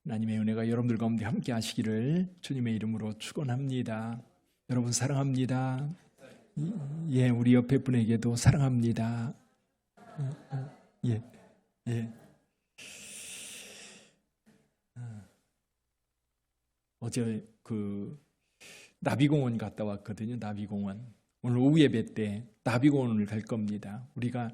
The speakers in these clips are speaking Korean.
하나님의 은혜가 여러분들 가운데 함께 하시기를 주님의 이름으로 축원합니다. 여러분 사랑합니다. 예, 우리 옆에 분에게도 사랑합니다. 예, 예. 어제 나비공원 갔다 왔거든요. 나비공원. 오늘 오후 예배 때 나비공원을 갈 겁니다. 우리가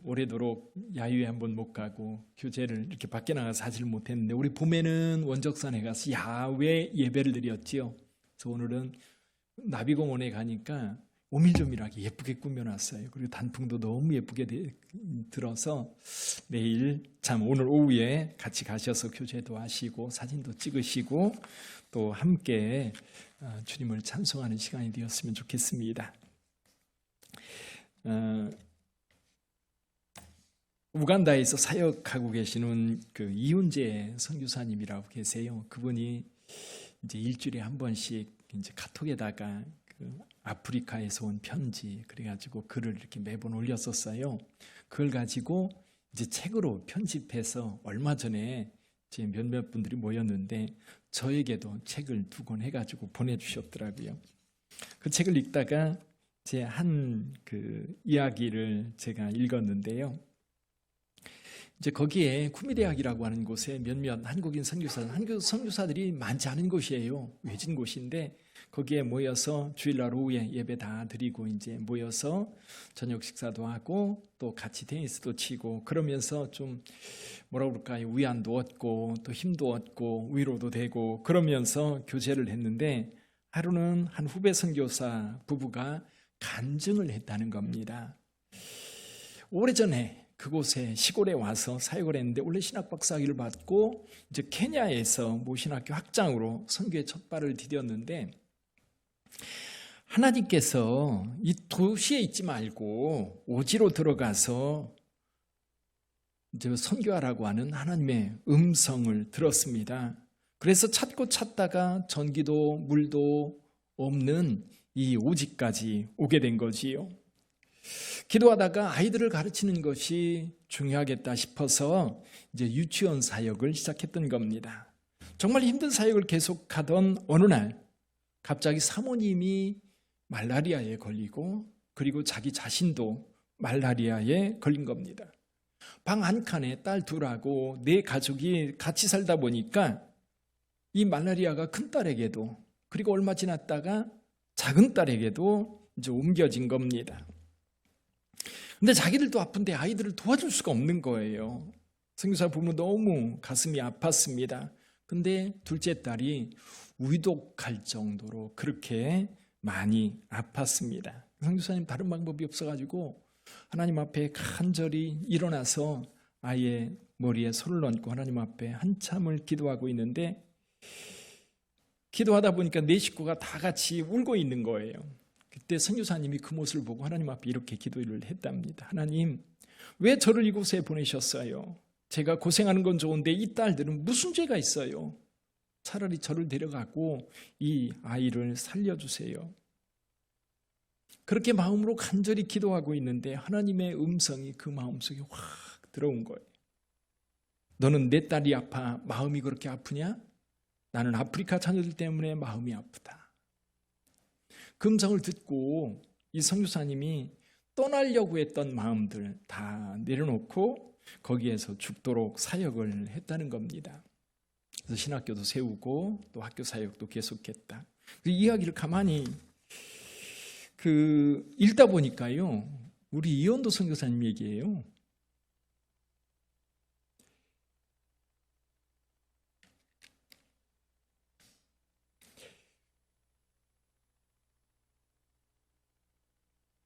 올해도록 야유회 한번 못 가고 교제를 이렇게 밖에 나가서 하질 못했는데 우리 봄에는 원적산에 가서 야외 예배를 드렸지요. 그래서 오늘은 나비공원에 가니까 오밀조밀하게 예쁘게 꾸며놨어요. 그리고 단풍도 너무 예쁘게 들어서 내일 오늘 오후에 같이 가셔서 교제도 하시고 사진도 찍으시고 또 함께 주님을 찬송하는 시간이 되었으면 좋겠습니다. 우간다에서 사역하고 계시는 이훈재 선교사님이라고 계세요. 그분이 이제 일주일에 한 번씩 이제 카톡에다가 아프리카에서 온 편지 그래가지고 글을 이렇게 매번 올렸었어요. 그걸 가지고 이제 책으로 편집해서 얼마 전에 이제 몇몇 분들이 모였는데 저에게도 책을 2권 해가지고 보내주셨더라고요. 그 책을 읽다가 제 한 이야기를 제가 읽었는데요. 이제 거기에 구미대학이라고 하는 곳에 몇몇 한국 선교사들이 많지 않은 곳이에요. 외진 곳인데 거기에 모여서 주일날 오후에 예배 다 드리고 이제 모여서 저녁 식사도 하고 또 같이 테니스도 치고 그러면서 좀 뭐라고 그럴까요? 위안도 얻고 또 힘도 얻고 위로도 되고 그러면서 교제를 했는데 하루는 한 후배 선교사 부부가 간증을 했다는 겁니다. 오래전에 그곳에 시골에 와서 사역을 했는데 원래 신학 박사학위를 받고 이제 케냐에서 모신학교 학장으로 선교의 첫 발을 디뎠는데 하나님께서 이 도시에 있지 말고 오지로 들어가서 이제 선교하라고 하는 하나님의 음성을 들었습니다. 그래서 찾고 찾다가 전기도 물도 없는 이 오지까지 오게 된 거지요. 기도하다가 아이들을 가르치는 것이 중요하겠다 싶어서 이제 유치원 사역을 시작했던 겁니다. 정말 힘든 사역을 계속하던 어느 날 갑자기 사모님이 말라리아에 걸리고 그리고 자기 자신도 말라리아에 걸린 겁니다. 방 한 칸에 딸 2하고 4 가족이 같이 살다 보니까 이 말라리아가 큰 딸에게도 그리고 얼마 지났다가 작은 딸에게도 이제 옮겨진 겁니다. 근데 자기들도 아픈데 아이들을 도와줄 수가 없는 거예요. 선교사 부모 너무 가슴이 아팠습니다. 근데 둘째 딸이 위독할 정도로 그렇게 많이 아팠습니다. 선교사님 다른 방법이 없어가지고 하나님 앞에 간절히 일어나서 아이의 머리에 손을 얹고 하나님 앞에 한참을 기도하고 있는데 기도하다 보니까 4 식구가 다 같이 울고 있는 거예요. 그때 선교사님이 그 모습을 보고 하나님 앞에 이렇게 기도를 했답니다. 하나님, 왜 저를 이곳에 보내셨어요? 제가 고생하는 건 좋은데 이 딸들은 무슨 죄가 있어요? 차라리 저를 데려가고 이 아이를 살려주세요. 그렇게 마음으로 간절히 기도하고 있는데 하나님의 음성이 그 마음속에 확 들어온 거예요. 너는 내 딸이 아파 마음이 그렇게 아프냐? 나는 아프리카 자녀들 때문에 마음이 아프다. 그 음성을 듣고 이 선교사님이 떠나려고 했던 마음들 다 내려놓고 거기에서 죽도록 사역을 했다는 겁니다. 그래서 신학교도 세우고 또 학교 사역도 계속했다. 그 이야기를 가만히 읽다 보니까요, 우리 이현도 선교사님 얘기예요.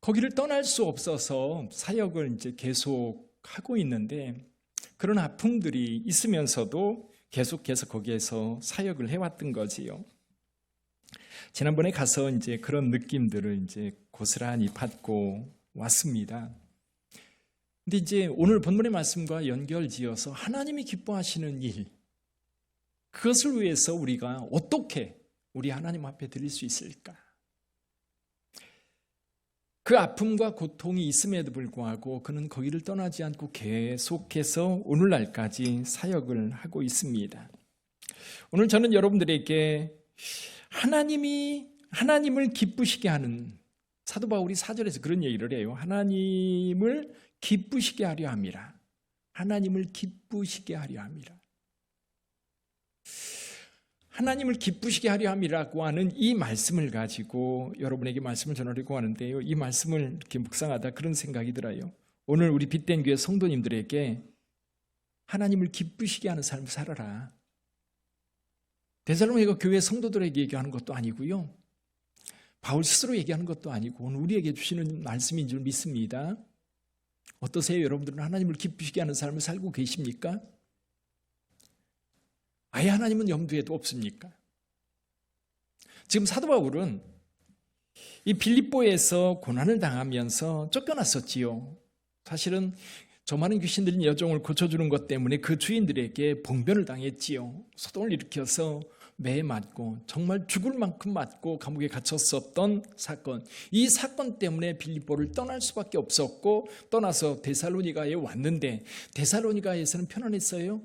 거기를 떠날 수 없어서 사역을 이제 계속 하고 있는데 그런 아픔들이 있으면서도 계속해서 거기에서 사역을 해왔던 거지요. 지난번에 가서 이제 그런 느낌들을 이제 고스란히 받고 왔습니다. 근데 이제 오늘 본문의 말씀과 연결지어서 하나님이 기뻐하시는 일, 그것을 위해서 우리가 어떻게 우리 하나님 앞에 드릴 수 있을까? 그 아픔과 고통이 있음에도 불구하고 그는 거기를 떠나지 않고 계속해서 오늘날까지 사역을 하고 있습니다. 오늘 저는 여러분들에게 하나님을 기쁘시게 하는, 사도 바울이 4절에서 그런 얘기를 해요. 하나님을 기쁘시게 하려 함이라. 하나님을 기쁘시게 하려 함이라. 하나님을 기쁘시게 하려 함이라고 하는 이 말씀을 가지고 여러분에게 말씀을 전하려고 하는데요. 이 말씀을 이렇게 묵상하다 그런 생각이 들어요. 오늘 우리 빛된 교회 성도님들에게 하나님을 기쁘시게 하는 삶을 살아라. 데살로니가 교회 성도들에게 얘기하는 것도 아니고요. 바울 스스로 얘기하는 것도 아니고 오늘 우리에게 주시는 말씀인 줄 믿습니다. 어떠세요? 여러분들은 하나님을 기쁘시게 하는 삶을 살고 계십니까? 아예 하나님은 염두에도 없습니까? 지금 사도 바울은 이 빌립보에서 고난을 당하면서 쫓겨났었지요. 사실은 저 많은 귀신 들린 여종을 고쳐주는 것 때문에 그 주인들에게 봉변을 당했지요. 소동을 일으켜서 매에 맞고 정말 죽을 만큼 맞고 감옥에 갇혔었던 사건. 이 사건 때문에 빌립보를 떠날 수밖에 없었고 떠나서 데살로니가에 왔는데 데살로니가에서는 편안했어요?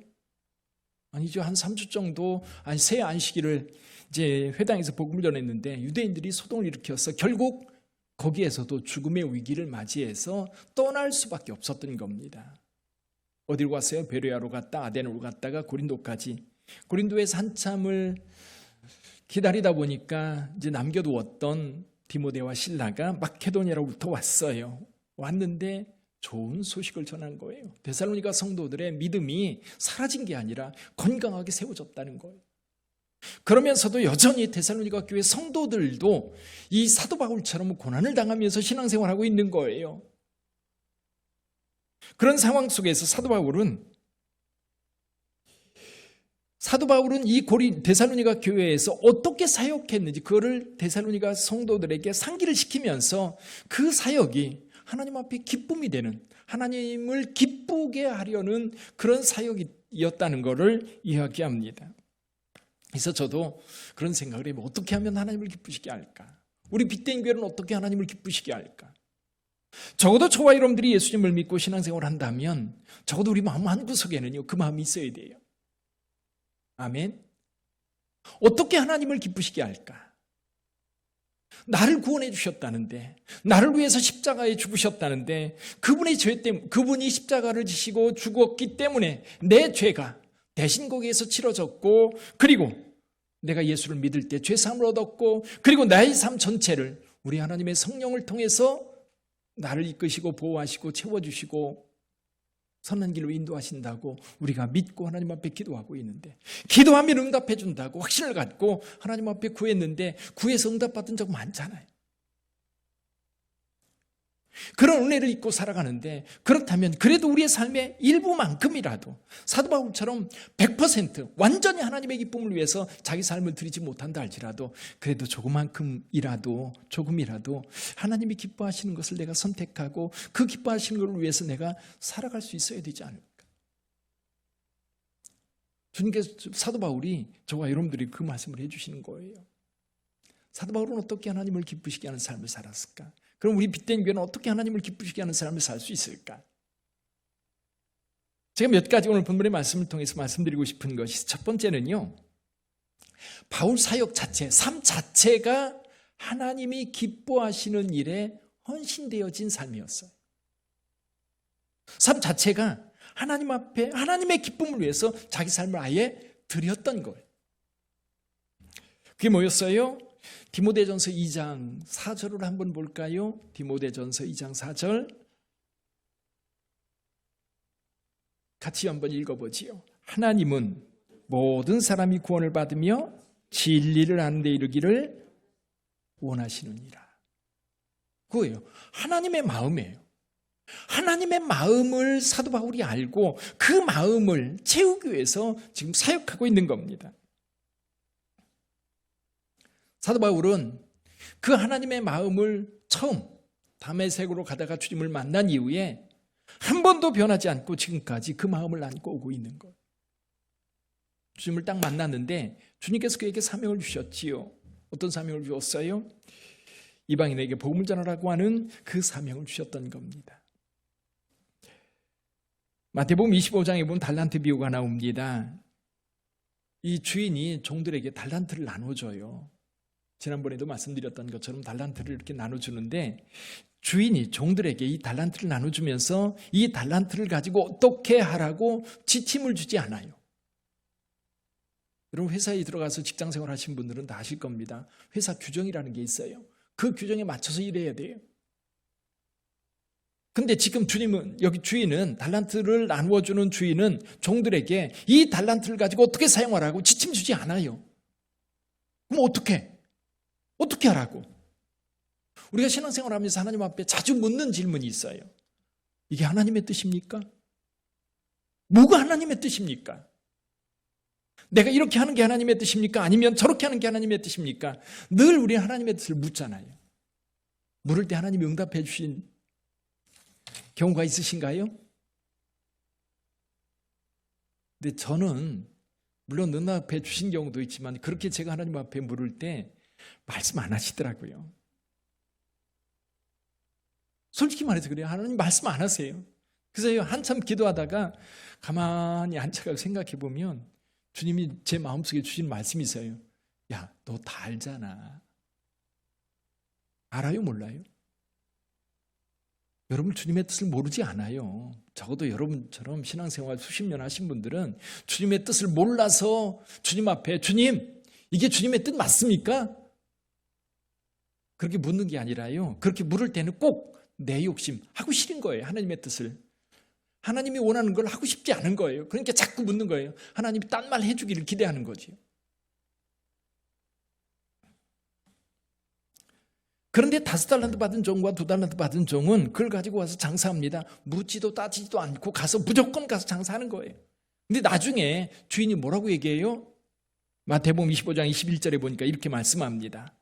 아니죠. 한 3주 정도, 새 안식일을 이제 회당에서 복음을 전했는데 유대인들이 소동을 일으켜서 결국 거기에서도 죽음의 위기를 맞이해서 떠날 수밖에 없었던 겁니다. 어디로 갔어요? 베레아로 갔다 아데노로 갔다가 고린도까지. 고린도에서 한참을 기다리다 보니까 이제 남겨두었던 디모데와 실라가 마케도니아로부터 왔어요. 왔는데 좋은 소식을 전한 거예요. 데살로니가 성도들의 믿음이 사라진 게 아니라 건강하게 세워졌다는 거예요. 그러면서도 여전히 데살로니가 교회 성도들도 이 사도 바울처럼 고난을 당하면서 신앙생활하고 있는 거예요. 그런 상황 속에서 사도 바울은 이 데살로니가 교회에서 어떻게 사역했는지 그거를 데살로니가 성도들에게 상기를 시키면서 그 사역이 하나님 앞에 기쁨이 되는, 하나님을 기쁘게 하려는 그런 사역이었다는 것을 이야기합니다. 그래서 저도 그런 생각을 해요. 어떻게 하면 하나님을 기쁘시게 할까? 우리 빛된 교회는 어떻게 하나님을 기쁘시게 할까? 적어도 저와 여러분들이 예수님을 믿고 신앙생활을 한다면 적어도 우리 마음 한구석에는요, 그 마음이 있어야 돼요. 아멘. 어떻게 하나님을 기쁘시게 할까? 나를 구원해 주셨다는데, 나를 위해서 십자가에 죽으셨다는데, 그분의 죄 때문에, 그분이 십자가를 지시고 죽었기 때문에 내 죄가 대신 거기에서 치러졌고, 그리고 내가 예수를 믿을 때 죄사함을 얻었고, 그리고 나의 삶 전체를 우리 하나님의 성령을 통해서 나를 이끄시고 보호하시고 채워주시고 선한 길로 인도하신다고 우리가 믿고 하나님 앞에 기도하고 있는데, 기도하면 응답해 준다고 확신을 갖고 하나님 앞에 구했는데 구해서 응답받은 적 많잖아요. 그런 은혜를 잊고 살아가는데, 그렇다면 그래도 우리의 삶의 일부만큼이라도 사도 바울처럼 100% 완전히 하나님의 기쁨을 위해서 자기 삶을 드리지 못한다 할지라도 그래도 조금이라도 하나님이 기뻐하시는 것을 내가 선택하고 그 기뻐하시는 것을 위해서 내가 살아갈 수 있어야 되지 않을까? 주님께서, 사도 바울이 저와 여러분들이 그 말씀을 해주시는 거예요. 사도 바울은 어떻게 하나님을 기쁘시게 하는 삶을 살았을까? 그럼 우리 빛된 교회는 어떻게 하나님을 기쁘시게 하는 삶을 살 수 있을까? 제가 몇 가지 오늘 본문의 말씀을 통해서 말씀드리고 싶은 것이, 첫 번째는요, 바울 사역 자체, 삶 자체가 하나님이 기뻐하시는 일에 헌신되어진 삶이었어요. 삶 자체가 하나님 앞에 하나님의 기쁨을 위해서 자기 삶을 아예 드렸던 거예요. 그게 뭐였어요? 디모데전서 2장 4절을 한번 볼까요? 디모데전서 2장 4절 같이 한번 읽어보지요. 하나님은 모든 사람이 구원을 받으며 진리를 아는 데 이르기를 원하시느니라. 그거예요. 하나님의 마음이에요. 하나님의 마음을 사도 바울이 알고 그 마음을 채우기 위해서 지금 사역하고 있는 겁니다. 사도 바울은 그 하나님의 마음을 처음 다메섹으로 가다가 주님을 만난 이후에 한 번도 변하지 않고 지금까지 그 마음을 안고 오고 있는 것. 주님을 딱 만났는데 주님께서 그에게 사명을 주셨지요. 어떤 사명을 주었어요? 이방인에게 복음을 전하라고 하는 그 사명을 주셨던 겁니다. 마태복음 25장에 보면 달란트 비유가 나옵니다. 이 주인이 종들에게 달란트를 나눠줘요. 지난번에도 말씀드렸던 것처럼 달란트를 이렇게 나눠주는데 주인이 종들에게 이 달란트를 나눠주면서 이 달란트를 가지고 어떻게 하라고 지침을 주지 않아요. 여러분 회사에 들어가서 직장생활 하신 분들은 다 아실 겁니다. 회사 규정이라는 게 있어요. 그 규정에 맞춰서 일해야 돼요. 근데 지금 여기 주인은 달란트를 나누어주는 주인은 종들에게 이 달란트를 가지고 어떻게 사용하라고 지침 주지 않아요. 그럼 어떻게 하라고? 우리가 신앙생활 하면서 하나님 앞에 자주 묻는 질문이 있어요. 이게 하나님의 뜻입니까? 뭐가 하나님의 뜻입니까? 내가 이렇게 하는 게 하나님의 뜻입니까? 아니면 저렇게 하는 게 하나님의 뜻입니까? 늘 우리 하나님의 뜻을 묻잖아요. 물을 때 하나님이 응답해 주신 경우가 있으신가요? 근데 저는 물론 응답해 주신 경우도 있지만 그렇게 제가 하나님 앞에 물을 때 말씀 안 하시더라고요. 솔직히 말해서 그래요. 하나님 말씀 안 하세요. 그래서 한참 기도하다가 가만히 앉아서 생각해 보면 주님이 제 마음속에 주신 말씀이 있어요. 야, 너 다 알잖아. 알아요? 몰라요? 여러분 주님의 뜻을 모르지 않아요. 적어도 여러분처럼 신앙생활 수십 년 하신 분들은 주님의 뜻을 몰라서 주님 앞에 주님, 이게 주님의 뜻 맞습니까? 그렇게 묻는 게 아니라요. 그렇게 물을 때는 꼭 내 욕심, 하고 싫은 거예요. 하나님의 뜻을. 하나님이 원하는 걸 하고 싶지 않은 거예요. 그러니까 자꾸 묻는 거예요. 하나님이 딴 말 해주기를 기대하는 거지. 그런데 5달란트 받은 종과 2달란트 받은 종은 그걸 가지고 와서 장사합니다. 묻지도 따지지도 않고 가서 무조건 가서 장사하는 거예요. 근데 나중에 주인이 뭐라고 얘기해요? 마태복음 25장 21절에 보니까 이렇게 말씀합니다.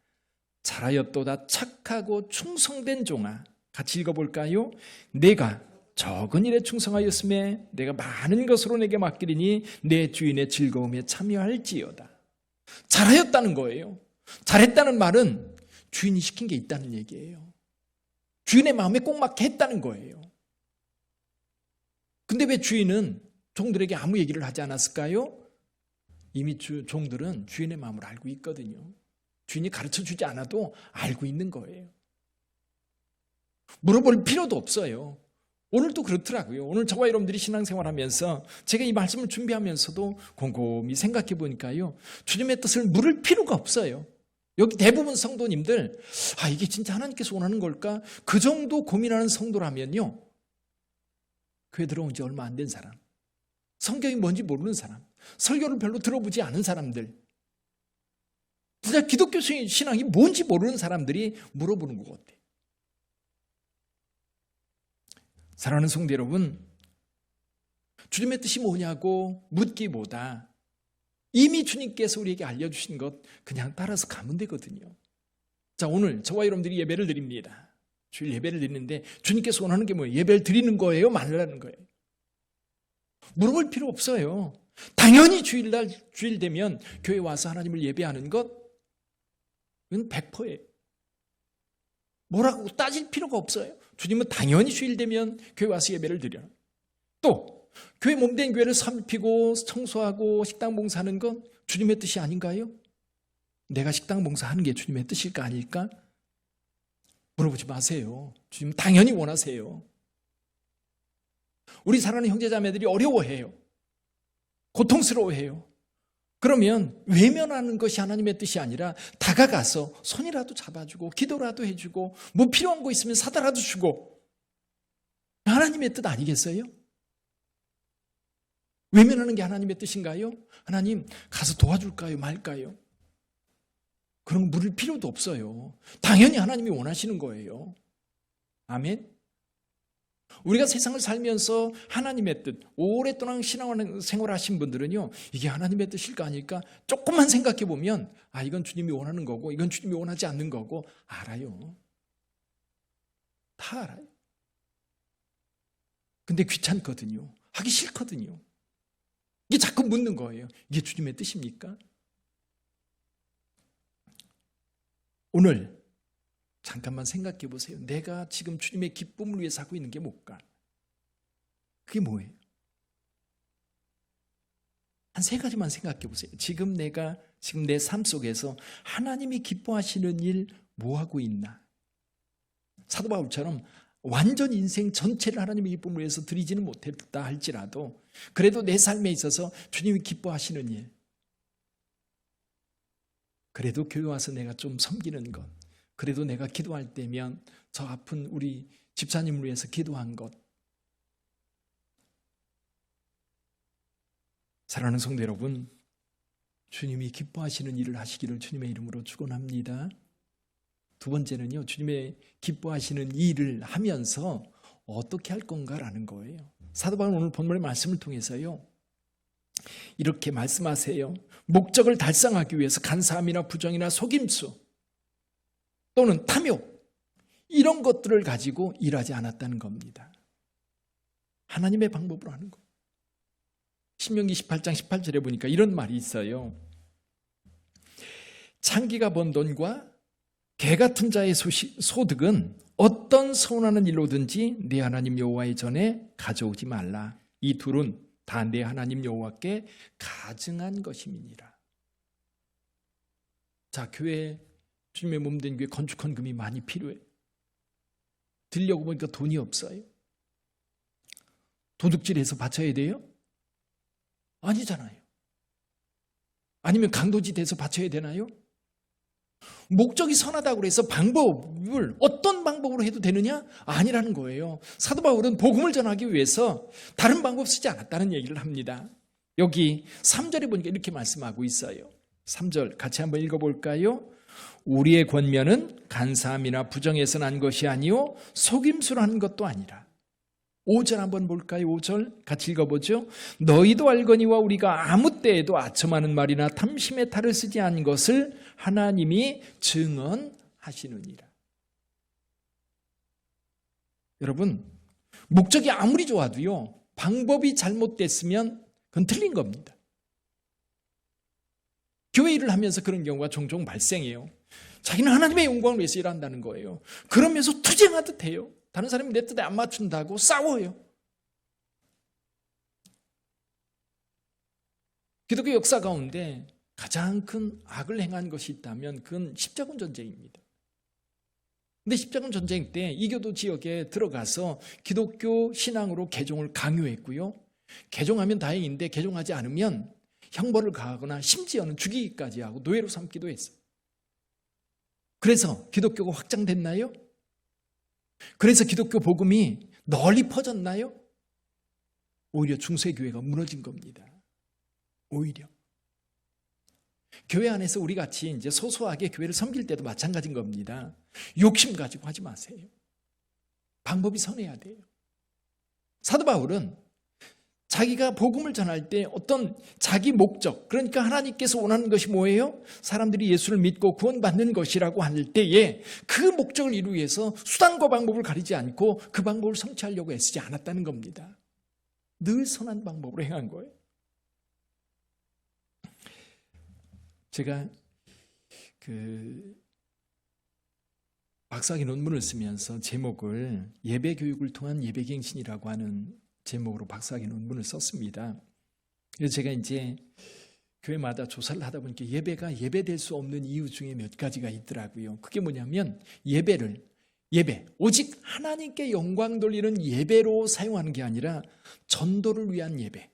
잘하였도다 착하고 충성된 종아. 같이 읽어볼까요? 내가 적은 일에 충성하였음에 내가 많은 것으로 내게 맡기리니 내 주인의 즐거움에 참여할지어다. 잘하였다는 거예요. 잘했다는 말은 주인이 시킨 게 있다는 얘기예요. 주인의 마음에 꼭 맞게 했다는 거예요. 근데 왜 주인은 종들에게 아무 얘기를 하지 않았을까요? 이미 종들은 주인의 마음을 알고 있거든요. 주인이 가르쳐 주지 않아도 알고 있는 거예요. 물어볼 필요도 없어요. 오늘도 그렇더라고요. 오늘 저와 여러분들이 신앙생활하면서 제가 이 말씀을 준비하면서도 곰곰이 생각해 보니까요. 주님의 뜻을 물을 필요가 없어요. 여기 대부분 성도님들 이게 진짜 하나님께서 원하는 걸까? 그 정도 고민하는 성도라면요. 교회 들어온 지 얼마 안 된 사람, 성경이 뭔지 모르는 사람, 설교를 별로 들어보지 않은 사람들, 진짜 기독교 신앙이 뭔지 모르는 사람들이 물어보는 것 같아요. 사랑하는 성도 여러분, 주님의 뜻이 뭐냐고 묻기보다 이미 주님께서 우리에게 알려주신 것 그냥 따라서 가면 되거든요. 자, 오늘 저와 여러분들이 예배를 드립니다. 주일 예배를 드리는데 주님께서 원하는 게 뭐예요? 예배를 드리는 거예요? 말라는 거예요? 물어볼 필요 없어요. 당연히 주일날, 주일 되면 교회 와서 하나님을 예배하는 것 이건 100%예요. 뭐라고 따질 필요가 없어요. 주님은 당연히 주일 되면 교회 와서 예배를 드려요. 또 교회 몸된 교회를 살피고 청소하고 식당 봉사하는 건 주님의 뜻이 아닌가요? 내가 식당 봉사하는 게 주님의 뜻일까 아닐까? 물어보지 마세요. 주님 당연히 원하세요. 우리 사랑하는 형제자매들이 어려워해요. 고통스러워해요. 그러면 외면하는 것이 하나님의 뜻이 아니라 다가가서 손이라도 잡아주고 기도라도 해주고 뭐 필요한 거 있으면 사다라도 주고 하나님의 뜻 아니겠어요? 외면하는 게 하나님의 뜻인가요? 하나님 가서 도와줄까요? 말까요? 그런 거 물을 필요도 없어요. 당연히 하나님이 원하시는 거예요. 아멘. 우리가 세상을 살면서 하나님의 뜻, 오랫동안 신앙생활 하신 분들은요, 이게 하나님의 뜻일까 아닐까 조금만 생각해 보면 이건 주님이 원하는 거고 이건 주님이 원하지 않는 거고 알아요. 다 알아요. 근데 귀찮거든요. 하기 싫거든요. 이게 자꾸 묻는 거예요. 이게 주님의 뜻입니까? 오늘 잠깐만 생각해 보세요. 내가 지금 주님의 기쁨을 위해서 하고 있는 게 뭘까? 그게 뭐예요? 한 세 가지만 생각해 보세요. 지금 내 삶 속에서 하나님이 기뻐하시는 일 뭐 하고 있나? 사도 바울처럼 완전 인생 전체를 하나님의 기쁨을 위해서 드리지는 못했다 할지라도 그래도 내 삶에 있어서 주님이 기뻐하시는 일, 그래도 교회 와서 내가 좀 섬기는 것, 그래도 내가 기도할 때면 저 아픈 우리 집사님을 위해서 기도한 것. 사랑하는 성도 여러분, 주님이 기뻐하시는 일을 하시기를 주님의 이름으로 축원합니다. 두 번째는요, 주님의 기뻐하시는 일을 하면서 어떻게 할 건가라는 거예요. 사도 바울은 오늘 본문의 말씀을 통해서요, 이렇게 말씀하세요. 목적을 달성하기 위해서 간사함이나 부정이나 속임수 또는 탐욕, 이런 것들을 가지고 일하지 않았다는 겁니다. 하나님의 방법으로 하는 거. 신명기 18장 18절에 보니까 이런 말이 있어요. 창기가 번 돈과 개 같은 자의 소득은 어떤 서운하는 일로든지 내 하나님 여호와의 전에 가져오지 말라. 이 둘은 다 내 하나님 여호와께 가증한 것임이니라. 자, 교회, 주님의 몸된 교회 건축 헌금이 많이 필요해. 드리려고 보니까 돈이 없어요. 도둑질해서 바쳐야 돼요? 아니잖아요. 아니면 강도짓해서 바쳐야 되나요? 목적이 선하다고 해서 방법을 어떤 방법으로 해도 되느냐? 아니라는 거예요. 사도 바울은 복음을 전하기 위해서 다른 방법 쓰지 않았다는 얘기를 합니다. 여기 3절에 보니까 이렇게 말씀하고 있어요. 3절 같이 한번 읽어볼까요? 우리의 권면은 간사함이나 부정에서 난 것이 아니요 속임수로 하는 것도 아니라. 5절 한번 볼까요? 5절 같이 읽어보죠. 너희도 알거니와 우리가 아무 때에도 아첨하는 말이나 탐심의 탈을 쓰지 않은 것을 하나님이 증언하시느니라. 여러분, 목적이 아무리 좋아도요, 방법이 잘못됐으면 그건 틀린 겁니다. 교회 일을 하면서 그런 경우가 종종 발생해요. 자기는 하나님의 영광을 위해서 일한다는 거예요. 그러면서 투쟁하듯 해요. 다른 사람이 내 뜻에 안 맞춘다고 싸워요. 기독교 역사 가운데 가장 큰 악을 행한 것이 있다면 그건 십자군 전쟁입니다. 근데 십자군 전쟁 때 이교도 지역에 들어가서 기독교 신앙으로 개종을 강요했고요. 개종하면 다행인데 개종하지 않으면 형벌을 가하거나 심지어는 죽이기까지 하고 노예로 삼기도 했어요. 그래서 기독교가 확장됐나요? 그래서 기독교 복음이 널리 퍼졌나요? 오히려 중세교회가 무너진 겁니다. 오히려. 교회 안에서 우리 같이 이제 소소하게 교회를 섬길 때도 마찬가지인 겁니다. 욕심 가지고 하지 마세요. 방법이 선해야 돼요. 사도 바울은 자기가 복음을 전할 때 어떤 자기 목적, 그러니까 하나님께서 원하는 것이 뭐예요? 사람들이 예수를 믿고 구원받는 것이라고 할 때에 그 목적을 이루기 위해서 수단과 방법을 가리지 않고 그 방법을 성취하려고 애쓰지 않았다는 겁니다. 늘 선한 방법으로 행한 거예요. 제가 박사학위 논문을 쓰면서 제목을 예배 교육을 통한 예배갱신이라고 하는 제목으로 박사학위 논문을 썼습니다. 그래서 제가 이제 교회마다 조사를 하다 보니까 예배가 예배될 수 없는 이유 중에 몇 가지가 있더라고요. 그게 뭐냐면 예배, 오직 하나님께 영광 돌리는 예배로 사용하는 게 아니라 전도를 위한 예배.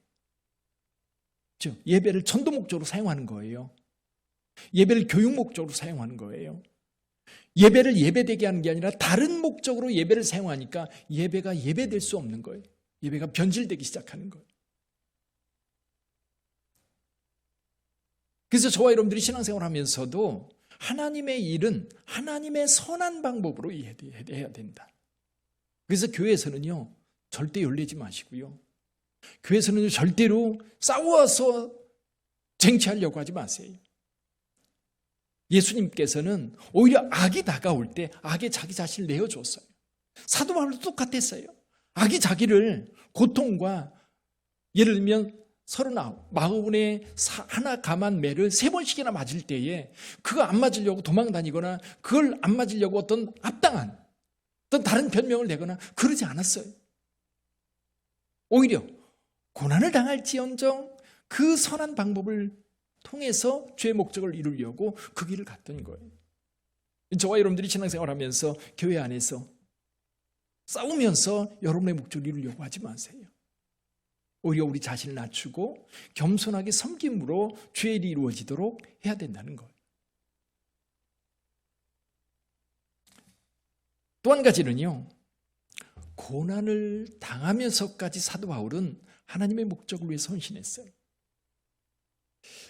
즉 예배를 전도 목적으로 사용하는 거예요. 예배를 교육 목적으로 사용하는 거예요. 예배를 예배되게 하는 게 아니라 다른 목적으로 예배를 사용하니까 예배가 예배될 수 없는 거예요. 예배가 변질되기 시작하는 거예요. 그래서 저와 여러분들이 신앙생활을 하면서도 하나님의 일은 하나님의 선한 방법으로 해야 된다. 그래서 교회에서는요, 절대 열내지 마시고요. 교회에서는 절대로 싸워서 쟁취하려고 하지 마세요. 예수님께서는 오히려 악이 다가올 때 악에 자기 자신을 내어줬어요. 사도 바울도 똑같았어요. 악이 자기를 고통과 예를 들면 39의 하나 감한 매를 3번씩이나 맞을 때에 그거 안 맞으려고 도망다니거나 그걸 안 맞으려고 어떤 합당한 어떤 다른 변명을 내거나 그러지 않았어요. 오히려 고난을 당할지언정 그 선한 방법을 통해서 죄의 목적을 이루려고 그 길을 갔던 거예요. 저와 여러분들이 신앙생활하면서 교회 안에서 싸우면서 여러분의 목적을 이루려고 하지 마세요. 오히려 우리 자신을 낮추고 겸손하게 섬김으로 죄의 일이 이루어지도록 해야 된다는 거예요. 또 한 가지는요, 고난을 당하면서까지 사도 바울은 하나님의 목적을 위해서 헌신했어요.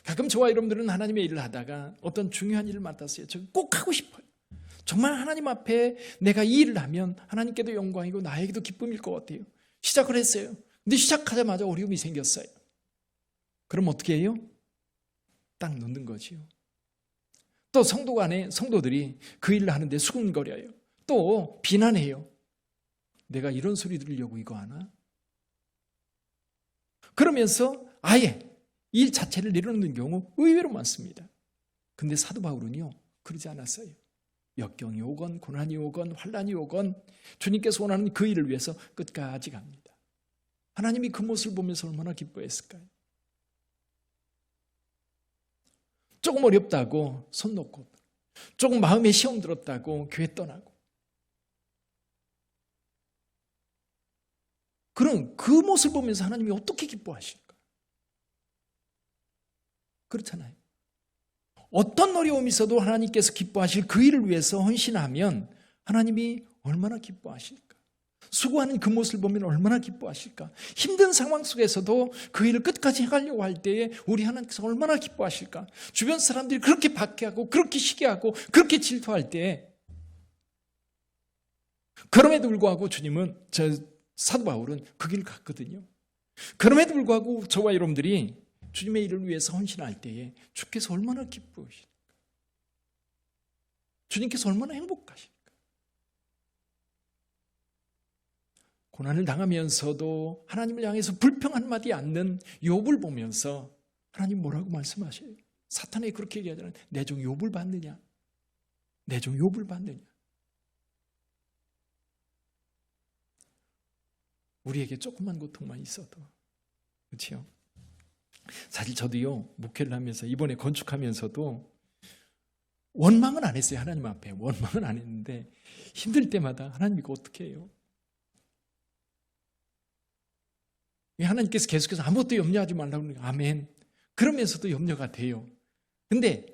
가끔 저와 여러분들은 하나님의 일을 하다가 어떤 중요한 일을 맡았어요. 저 꼭 하고 싶어요. 정말 하나님 앞에 내가 이 일을 하면 하나님께도 영광이고 나에게도 기쁨일 것 같아요. 시작을 했어요. 근데 시작하자마자 어려움이 생겼어요. 그럼 어떻게 해요? 딱 놓는 거지요. 또 성도 간에 성도들이 그 일을 하는데 수군거려요. 또 비난해요. 내가 이런 소리 들으려고 이거 하나? 그러면서 아예 일 자체를 내려놓는 경우 의외로 많습니다. 근데 사도 바울은요, 그러지 않았어요. 역경이 오건 고난이 오건 환난이 오건 주님께서 원하는 그 일을 위해서 끝까지 갑니다. 하나님이 그 모습을 보면서 얼마나 기뻐했을까요? 조금 어렵다고 손 놓고, 조금 마음에 시험 들었다고 교회 떠나고, 그럼 그 모습을 보면서 하나님이 어떻게 기뻐하실까? 그렇잖아요. 어떤 어려움이 있어도 하나님께서 기뻐하실 그 일을 위해서 헌신하면 하나님이 얼마나 기뻐하실까? 수고하는 그 모습을 보면 얼마나 기뻐하실까? 힘든 상황 속에서도 그 일을 끝까지 해가려고 할 때에 우리 하나님께서 얼마나 기뻐하실까? 주변 사람들이 그렇게 박해하고 그렇게 시기하고 그렇게 질투할 때에 그럼에도 불구하고 주님은, 사도 바울은 그 길을 갔거든요. 그럼에도 불구하고 저와 여러분들이 주님의 일을 위해서 헌신할 때에 주께서 얼마나 기뻐하실까? 주님께서 얼마나 행복하실까? 고난을 당하면서도 하나님을 향해서 불평 한마디 않는 욥을 보면서 하나님 뭐라고 말씀하셔요? 사탄이 그렇게 얘기하잖아요. 내 종 욥을 봤느냐? 내 종 욥을 봤느냐? 우리에게 조그만 고통만 있어도, 그렇죠? 사실 저도요, 목회를 하면서 이번에 건축하면서도 원망은 안 했어요. 하나님 앞에 원망은 안 했는데 힘들 때마다 하나님 이거 어떻게 해요? 하나님께서 계속해서 아무것도 염려하지 말라고 그러니까 아멘. 그러면서도 염려가 돼요. 근데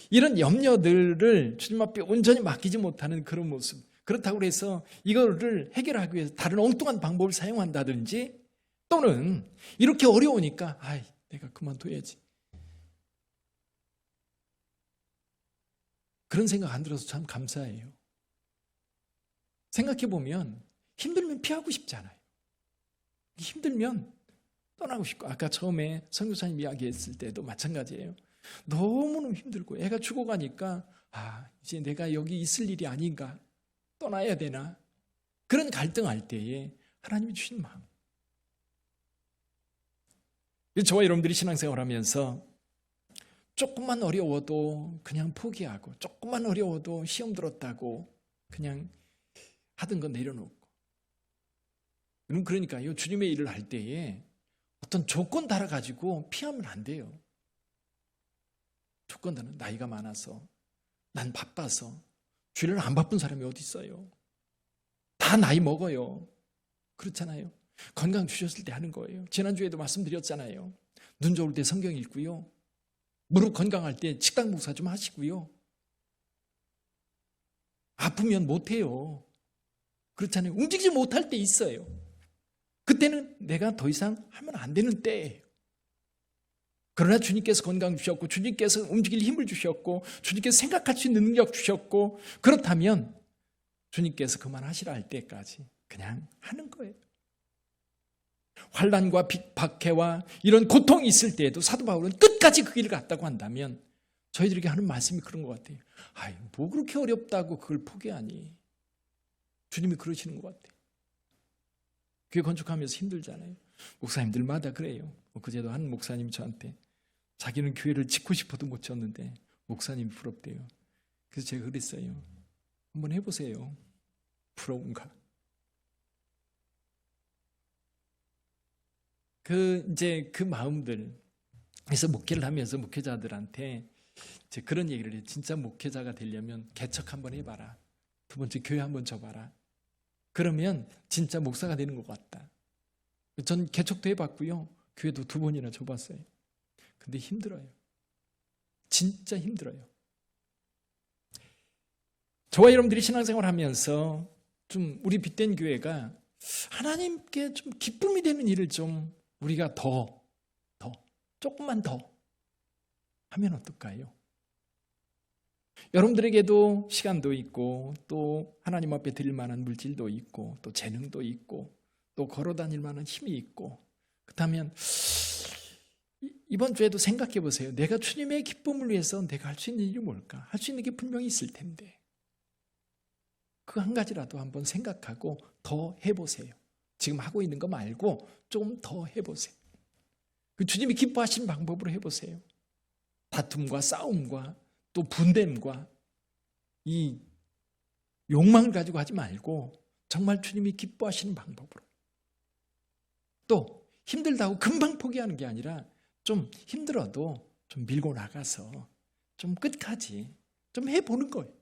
이런 염려들을 주님 앞에 온전히 맡기지 못하는 그런 모습, 그렇다고 해서 이거를 해결하기 위해서 다른 엉뚱한 방법을 사용한다든지, 또는 이렇게 어려우니까 내가 그만둬야지, 그런 생각 안 들어서 참 감사해요. 생각해보면 힘들면 피하고 싶잖아요. 힘들면 떠나고 싶고, 아까 처음에 선교사님 이야기했을 때도 마찬가지예요. 너무너무 힘들고 애가 죽어가니까 이제 내가 여기 있을 일이 아닌가, 떠나야 되나, 그런 갈등할 때에 하나님이 주신 마음. 저와 여러분들이 신앙생활하면서 조금만 어려워도 그냥 포기하고, 조금만 어려워도 시험 들었다고 그냥 하던 거 내려놓고, 그러니까요, 주님의 일을 할 때에 어떤 조건 달아가지고 피하면 안 돼요. 조건 달아, 나이가 많아서, 난 바빠서. 주일날 안 바쁜 사람이 어디 있어요? 다 나이 먹어요. 그렇잖아요. 건강 주셨을 때 하는 거예요. 지난주에도 말씀드렸잖아요. 눈 좋을 때 성경 읽고요, 무릎 건강할 때 식당 목사 좀 하시고요, 아프면 못해요. 그렇잖아요. 움직이지 못할 때 있어요. 그때는 내가 더 이상 하면 안 되는 때예요. 그러나 주님께서 건강 주셨고, 주님께서 움직일 힘을 주셨고, 주님께서 생각할 수 있는 능력 주셨고, 그렇다면 주님께서 그만하시라 할 때까지 그냥 하는 거예요. 환난과 박해와 이런 고통이 있을 때에도 사도 바울은 끝까지 그 길을 갔다고 한다면 저희들에게 하는 말씀이 그런 것 같아요. 뭐 그렇게 어렵다고 그걸 포기하니? 주님이 그러시는 것 같아요. 교회 건축하면서 힘들잖아요. 목사님들마다 그래요. 그제도 한 목사님이 저한테 자기는 교회를 짓고 싶어도 못 졌는데 목사님이 부럽대요. 그래서 제가 그랬어요. 한번 해보세요. 부러운가? 이제 그 마음들. 그래서 목회를 하면서 목회자들한테 이제 그런 얘기를 해요. 진짜 목회자가 되려면 개척 한번 해봐라. 두 번째 교회 한번 져봐라. 그러면 진짜 목사가 되는 것 같다. 전 개척도 해봤고요. 교회도 2번이나 져봤어요. 근데 힘들어요. 진짜 힘들어요. 저와 여러분들이 신앙생활 하면서 좀 우리 빛된 교회가 하나님께 좀 기쁨이 되는 일을 좀 우리가 조금만 더 하면 어떨까요? 여러분들에게도 시간도 있고 또 하나님 앞에 드릴 만한 물질도 있고 또 재능도 있고 또 걸어 다닐 만한 힘이 있고 그렇다면 이번 주에도 생각해 보세요. 내가 주님의 기쁨을 위해서 내가 할 수 있는 일이 뭘까? 할 수 있는 게 분명히 있을 텐데 그 한 가지라도 한번 생각하고 더 해보세요. 지금 하고 있는 거 말고 좀 더 해보세요. 그 주님이 기뻐하신 방법으로 해보세요. 다툼과 싸움과 또 분됨과 이 욕망을 가지고 하지 말고 정말 주님이 기뻐하시는 방법으로 또 힘들다고 금방 포기하는 게 아니라 좀 힘들어도 좀 밀고 나가서 좀 끝까지 좀 해보는 거예요.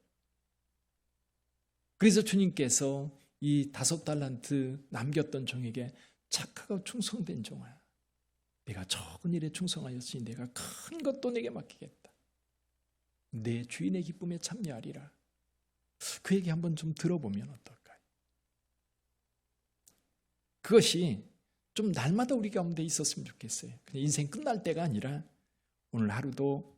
그래서 주님께서 이 5달란트 남겼던 종에게 착하고 충성된 종아, 내가 적은 일에 충성하였으니 내가 큰 것도 내게 맡기겠다. 내 주인의 기쁨에 참여하리라. 그 얘기 한번 좀 들어보면 어떨까요? 그것이 좀 날마다 우리 가운데 있었으면 좋겠어요. 그냥 인생 끝날 때가 아니라 오늘 하루도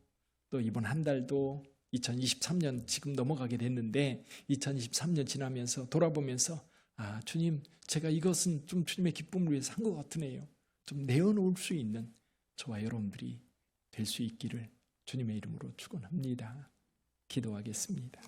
또 이번 한 달도 2023년 지금 넘어가게 됐는데 2023년 지나면서 돌아보면서 아 주님 제가 이것은 좀 주님의 기쁨을 위해서 한 것 같으네요. 좀 내어놓을 수 있는 저와 여러분들이 될 수 있기를 주님의 이름으로 축원합니다. 기도하겠습니다.